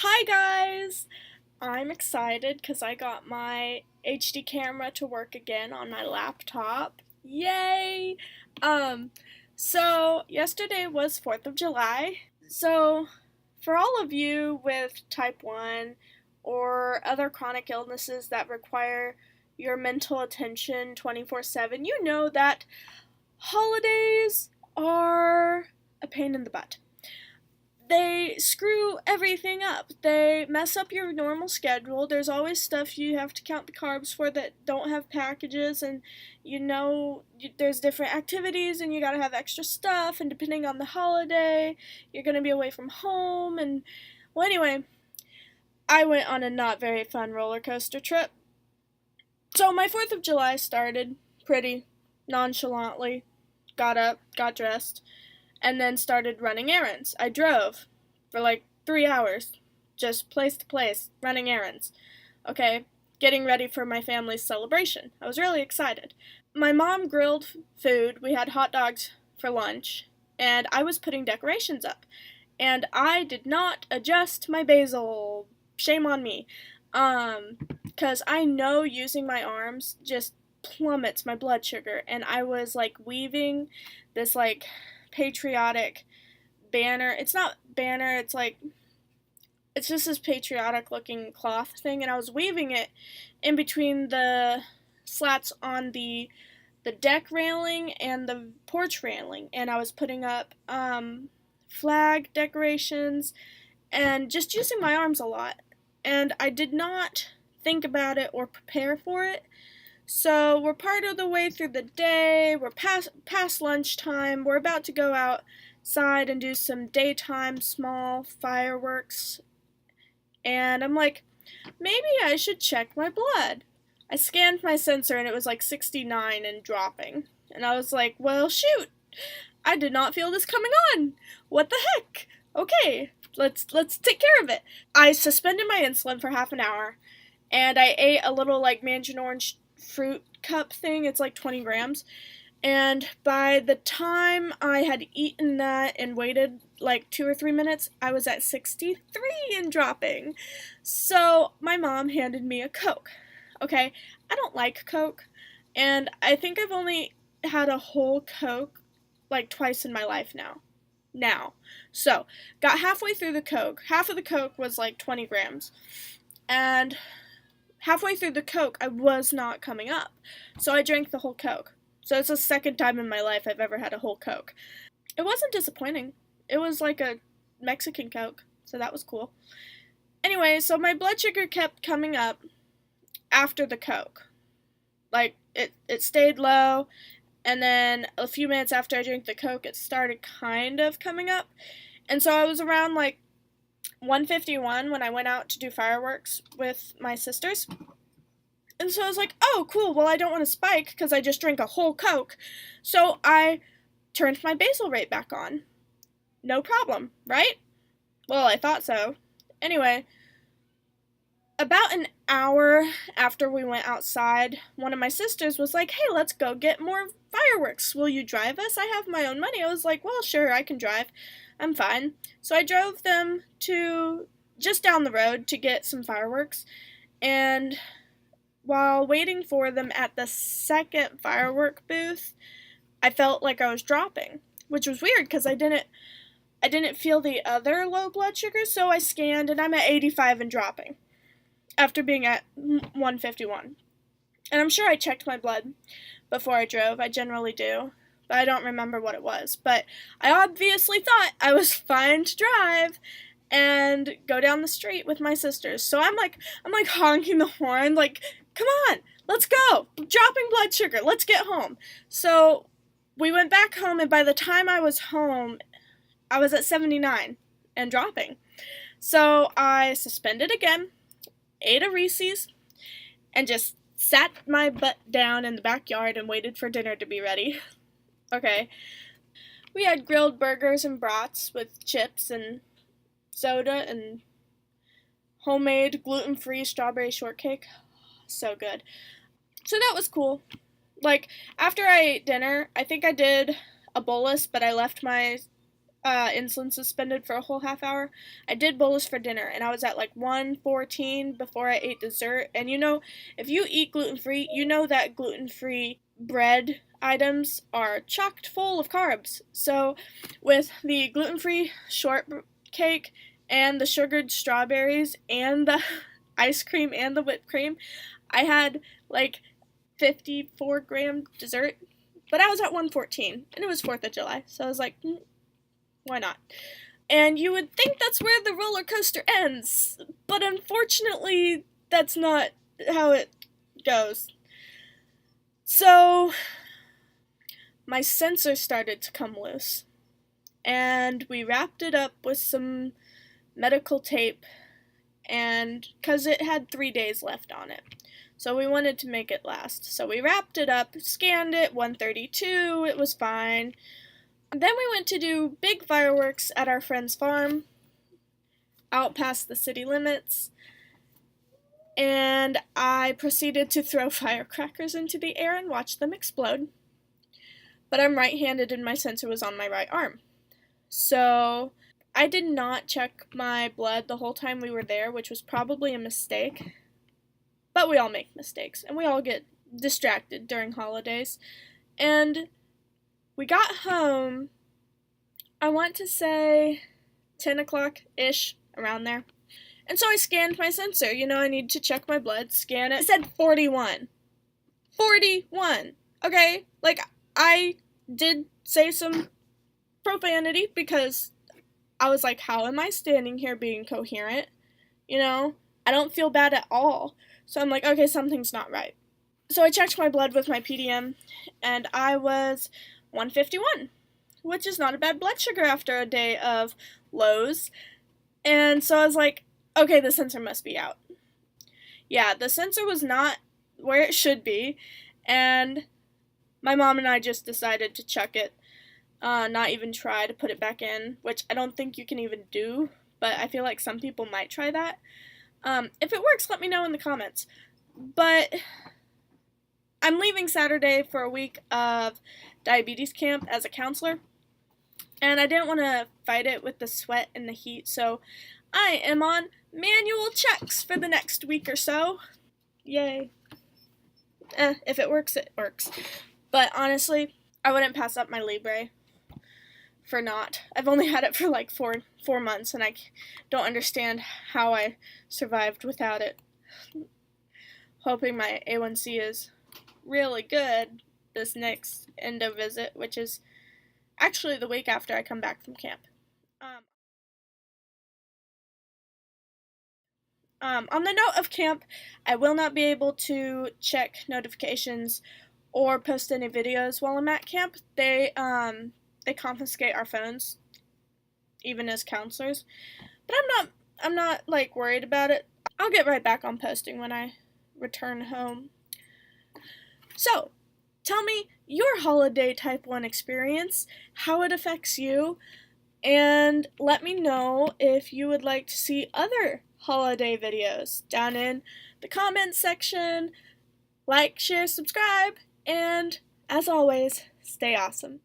Hi guys! I'm excited because I got my HD camera to work again on my laptop. Yay! Um, so yesterday was 4th of July. So for all of you with type 1 or other chronic illnesses that require your mental attention 24/7, you know that holidays are a pain in the butt. They screw everything up. They mess up your normal schedule. There's always stuff you have to count the carbs for that don't have packages, and there's different activities, and you gotta have extra stuff, and depending on the holiday, you're gonna be away from home, and well, anyway, I went on a not very fun roller coaster trip. So my 4th of July started pretty nonchalantly. Got up, got dressed, and then started running errands. I drove for like 3 hours, just place to place, running errands. Okay, getting ready for my family's celebration. I was really excited. My mom grilled food. We had hot dogs for lunch, and I was putting decorations up. And I did not adjust my basil. Shame on me. Because I know using my arms just plummets my blood sugar, and I was like weaving this like patriotic banner. It's not banner, it's just this patriotic looking cloth thing, and I was weaving it in between the slats on the deck railing and the porch railing, and I was putting up flag decorations and just using my arms a lot. And I did not think about it or prepare for it. So we're part of the way through the day, we're past lunchtime, we're about to go outside and do some daytime small fireworks, and I'm like, maybe I should check my blood. I scanned my sensor and it was like 69 and dropping, and I was like, well shoot, I did not feel this coming on. What the heck? Okay, let's take care of it. I suspended my insulin for half an hour, and I ate a little like mandarin orange fruit cup thing. It's like 20 grams. And by the time I had eaten that and waited like 2 or 3 minutes, I was at 63 and dropping. So my mom handed me a Coke. Okay, I don't like Coke, and I think I've only had a whole Coke like twice in my life now. So, got halfway through the Coke. Half of the Coke was like 20 grams. And halfway through the Coke, I was not coming up. So I drank the whole Coke. So it's the second time in my life I've ever had a whole Coke. It wasn't disappointing. It was like a Mexican Coke, so that was cool. Anyway, so my blood sugar kept coming up after the Coke. Like, it stayed low, and then a few minutes after I drank the Coke, it started kind of coming up. And so I was around like 151 when I went out to do fireworks with my sisters. And so I was like, oh, cool, well, I don't want to spike because I just drank a whole Coke. So I turned my basal rate back on. No problem, right? Well, I thought so. Anyway, about an hour after we went outside, one of my sisters was like, hey, let's go get more fireworks. Will you drive us? I have my own money. I was like, well, sure, I can drive. I'm fine. So I drove them to just down the road to get some fireworks, and while waiting for them at the second firework booth, I felt like I was dropping, which was weird because I didn't feel the other low blood sugar, so I scanned and I'm at 85 and dropping after being at 151. And I'm sure I checked my blood before I drove. I generally do, but I don't remember what it was. But I obviously thought I was fine to drive and go down the street with my sisters. So I'm like honking the horn, like, come on, let's go, dropping blood sugar, let's get home. So we went back home, and by the time I was home, I was at 79 and dropping. So I suspended again, ate a Reese's, and just sat my butt down in the backyard and waited for dinner to be ready. Okay. We had grilled burgers and brats with chips and soda and homemade gluten-free strawberry shortcake. So good. So that was cool. Like, after I ate dinner, I think I did a bolus, but I left my insulin suspended for a whole half hour. I did bolus for dinner, and I was at like 114 before I ate dessert. And you know, if you eat gluten-free, you know that gluten-free bread items are chocked full of carbs. So with the gluten-free shortcake and the sugared strawberries and the ice cream and the whipped cream, I had like 54-gram dessert, but I was at 114, and it was 4th of July, so I was like, why not? And you would think that's where the roller coaster ends, but unfortunately, that's not how it goes. So, my sensor started to come loose, and we wrapped it up with some medical tape, and because it had 3 days left on it. So we wanted to make it last. So we wrapped it up, scanned it, 132, it was fine. Then we went to do big fireworks at our friend's farm, out past the city limits, and I proceeded to throw firecrackers into the air and watch them explode. But I'm right-handed and my sensor was on my right arm. So I did not check my blood the whole time we were there, which was probably a mistake. But we all make mistakes, and we all get distracted during holidays. And we got home, I want to say 10 o'clock-ish, around there. And so I scanned my sensor. You know, I need to check my blood, scan it. It said 41. 41! Okay? Like, I did say some profanity because I was like, how am I standing here being coherent? You know? I don't feel bad at all. So I'm like, okay, something's not right. So I checked my blood with my PDM, and I was 151, which is not a bad blood sugar after a day of lows. And so I was like, okay, the sensor must be out. Yeah, the sensor was not where it should be, and my mom and I just decided to chuck it, not even try to put it back in, which I don't think you can even do, but I feel like some people might try that. If it works, let me know in the comments. But I'm leaving Saturday for a week of diabetes camp as a counselor, and I didn't want to fight it with the sweat and the heat, so I am on manual checks for the next week or so. Yay. If it works, it works. But honestly, I wouldn't pass up my Libre for not. I've only had it for like four months, and I don't understand how I survived without it. Hoping my A1C is really good this next endo visit, which is actually the week after I come back from camp. On the note of camp, I will not be able to check notifications or post any videos while I'm at camp. They confiscate our phones, even as counselors. But I'm not like worried about it. I'll get right back on posting when I return home. So, tell me your holiday type 1 experience, how it affects you, and let me know if you would like to see other holiday videos down in the comments section. Like, share, subscribe, and as always, stay awesome.